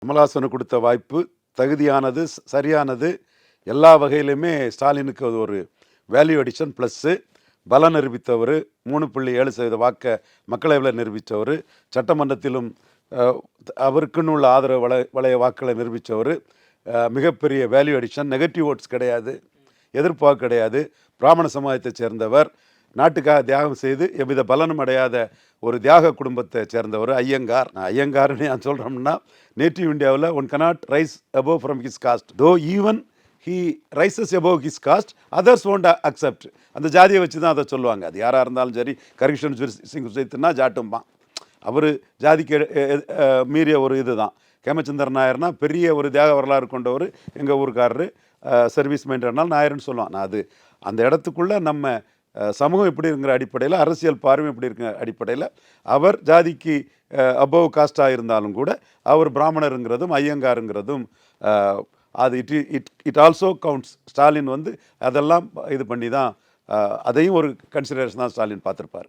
கமல்ஹாசனுக்கு கொடுத்த வாய்ப்பு தகுதியானது, சரியானது. எல்லா வகையிலுமே ஸ்டாலினுக்கு அது ஒரு வேல்யூ அடிஷன் ப்ளஸ்ஸு. பலம் நிரூபித்தவர், 3.7% வாக்க மக்களவையில் நிரூபித்தவர், சட்டமன்றத்திலும் அவருக்குன்னு உள்ள ஆதரவு வளைய வாக்களை நிரூபித்தவர். மிகப்பெரிய வேல்யூ அடிஷன். நெகட்டிவ் ஓட்ஸ் கிடையாது, எதிர்ப்பாக கிடையாது. பிராமண சமுதாயத்தை சேர்ந்தவர், நாட்டுக்காக தியாகம் செய்து எவ்வித பலனும் அடையாத ஒரு தியாக குடும்பத்தை சேர்ந்தவர் ஐயங்கார். ஐயங்கார்னு நான் சொல்கிறோம்னா, நேட்டிவ் இந்தியாவில் one cannot rise above from his caste. Though even he rises above his caste, others won't accept. அந்த ஜாதியை வச்சு தான் அதை சொல்லுவாங்க. அது யாராக இருந்தாலும் சரி. கரிஷன் சிங் சுசைத்துனா ஜாட்டும்பான். அவர் ஜாதிக்கு மீறிய ஒரு இது தான். கேமச்சந்தர் நாயர்னா பெரிய ஒரு தியாக வரலாறு கொண்டவர், எங்கள் ஊருக்காரரு, சர்வீஸ் மைண்டர்னால் நாயர்னு சொல்லுவான். நான் அது அந்த இடத்துக்குள்ளே நம்ம சமூகம் எப்படி இருக்கிற அடிப்படையில், அரசியல் பார்வை எப்படி இருக்கிற அடிப்படையில் அவர் ஜாதிக்கு அபோவ் காஸ்டாக இருந்தாலும் கூட அவர் பிராமணருங்கிறதும் ஐயங்காருங்கிறதும் அது இட் ஆல்சோ கவுண்ட்ஸ். ஸ்டாலின் அதெல்லாம் இது பண்ணி தான் அதையும் ஒரு கன்சிடரேஷன் தான் ஸ்டாலின் பார்த்துருப்பார்.